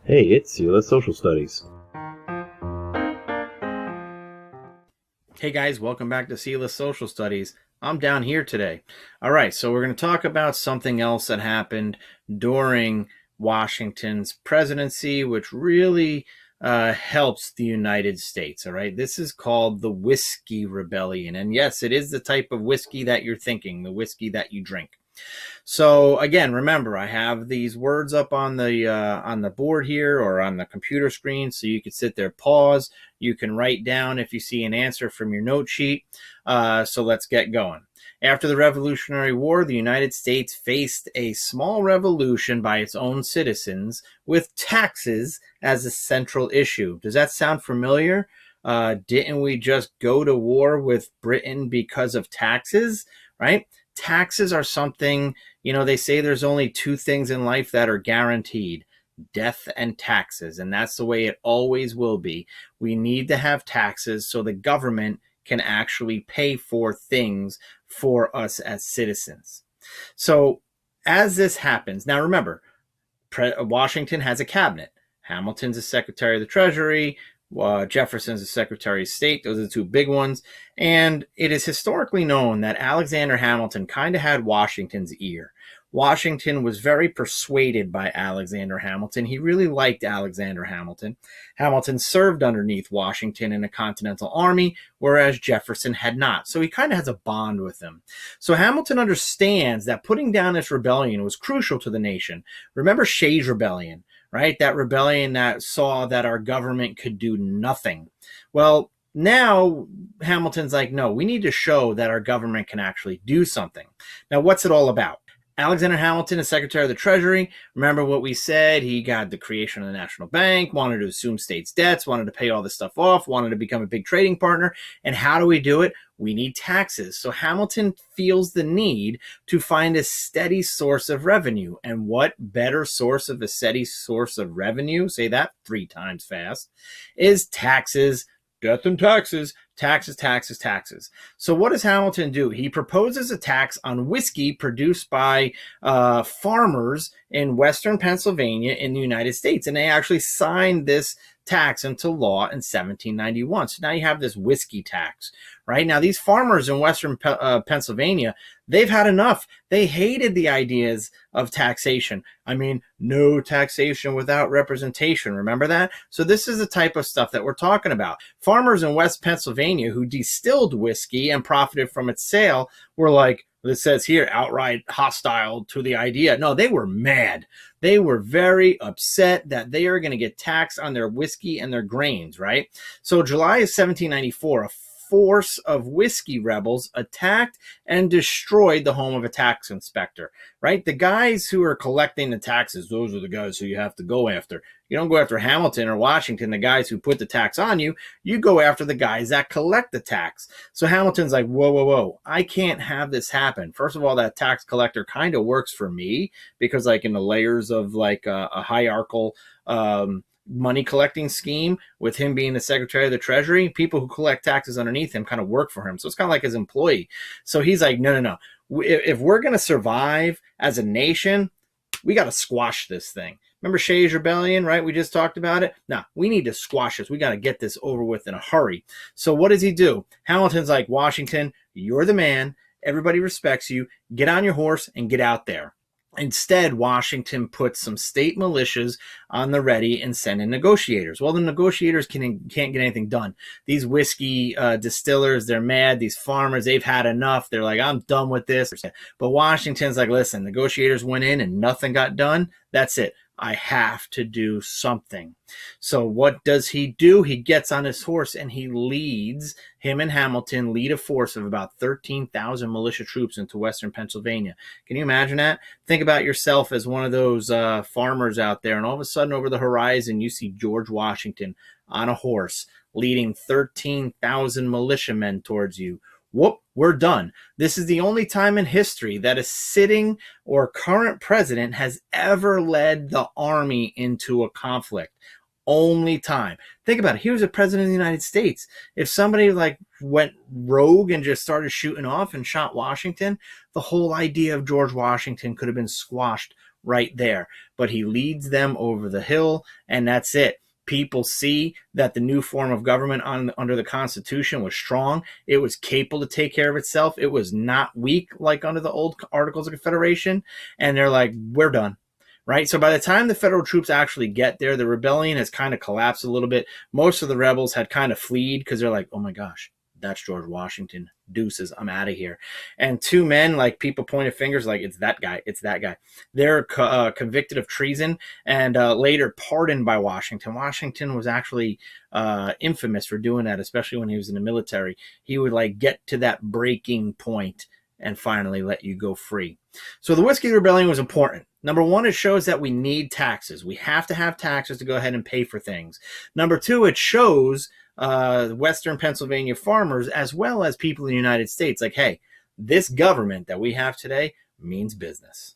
Hey, it's Sela Social Studies. Hey guys, welcome back to Sela Social Studies. I'm down here today. All right, so we're going to talk about something else that happened during Washington's presidency, which really helps the United States. All right, this is called the Whiskey Rebellion. And yes, it is the type of whiskey that you're thinking, the whiskey that you drink. So again, remember, I have these words up on the board here or on the computer screen, so you can sit there, pause. You can write down if you see an answer from your note sheet. So let's get going. After the Revolutionary War, the United States faced a small revolution by its own citizens with taxes as a central issue. Does that sound familiar? Didn't we just go to war with Britain because of taxes, right? Taxes are something, they say there's only two things in life that are guaranteed: death and taxes. And that's the way it always will be. We need to have taxes so the government can actually pay for things for us as citizens. So as this happens, now remember, Washington has a cabinet. Hamilton's the Secretary of the Treasury. Jefferson's the Secretary of State. Those are the two big ones. And it is historically known that Alexander Hamilton kind of had Washington's ear. Washington was very persuaded by Alexander Hamilton. He really liked Alexander Hamilton. Hamilton served underneath Washington in a Continental Army, whereas Jefferson had not. So he kind of has a bond with him. So Hamilton understands that putting down this rebellion was crucial to the nation. Remember Shays' Rebellion, right? That rebellion that saw that our government could do nothing. Well, now Hamilton's like, no, we need to show that our government can actually do something. Now, what's it all about? Alexander Hamilton is Secretary of the Treasury. Remember what we said? He got the creation of the National Bank, wanted to assume states' debts, wanted to pay all this stuff off, wanted to become a big trading partner. And how do we do it? We need taxes. So Hamilton feels the need to find a steady source of revenue. And what better source of a steady source of revenue, say that 3 times fast, is taxes. Death and taxes, taxes, taxes, taxes. So what does Hamilton do? He proposes a tax on whiskey produced by farmers in Western Pennsylvania in the United States. And they actually signed this tax into law in 1791. So now you have this whiskey tax, right? Now these farmers in Western Pennsylvania, they've had enough. They hated the ideas of taxation. I mean, no taxation without representation. Remember that? So this is the type of stuff that we're talking about. Farmers in West Pennsylvania who distilled whiskey and profited from its sale were like, it says here, outright hostile to the idea. No, they were mad. They were very upset that they are going to get taxed on their whiskey and their grains, right? So July of 1794, a force of whiskey rebels attacked and destroyed the home of a tax inspector, right? The guys who are collecting the taxes, those are the guys who you have to go after. You don't go after Hamilton or Washington, the guys who put the tax on you. You go after the guys that collect the tax. So Hamilton's like, whoa, whoa, whoa, I can't have this happen. First of all, that tax collector kind of works for me because like in the layers of like a hierarchical money collecting scheme with him being the Secretary of the Treasury, people who collect taxes underneath him kind of work for him. So it's kind of like his employee. So he's like, no, no, no. If we're going to survive as a nation, we got to squash this thing. Remember Shays' Rebellion, right? We just talked about it. Now, we need to squash this. We got to get this over with in a hurry. So what does he do? Hamilton's like, Washington, you're the man. Everybody respects you. Get on your horse and get out there. Instead, Washington puts some state militias on the ready and send in negotiators. Well, the negotiators can't get anything done. These whiskey distillers, they're mad. These farmers, they've had enough. They're like, I'm done with this. But Washington's like, listen, negotiators went in and nothing got done. That's it. I have to do something. So what does he do? He gets on his horse and he leads, him and Hamilton lead a force of about 13,000 militia troops into Western Pennsylvania. Can you imagine that? Think about yourself as one of those farmers out there, and all of a sudden over the horizon, you see George Washington on a horse leading 13,000 militiamen towards you. Whoop, we're done. This is the only time in history that a sitting or current president has ever led the army into a conflict. Only time. Think about it. He was a president of the United States. If somebody like went rogue and just started shooting off and shot Washington, the whole idea of George Washington could have been squashed right there. But he leads them over the hill, and that's it. People see that the new form of government under the Constitution was strong. It was capable to take care of itself. It was not weak like under the old Articles of Confederation. And they're like, we're done. Right? So by the time the federal troops actually get there, the rebellion has kind of collapsed a little bit. Most of the rebels had kind of fled because they're like, oh my gosh, that's George Washington. Deuces, I'm out of here. And two men, like people pointed fingers, like it's that guy, it's that guy. They're convicted of treason and later pardoned by Washington. Washington was actually infamous for doing that, especially when he was in the military. He would like get to that breaking point and finally let you go free. So the Whiskey Rebellion was important. Number one, it shows that we need taxes. We have to have taxes to go ahead and pay for things. Number two, it shows Western Pennsylvania farmers as well as people in the United States like, hey, this government that we have today means business.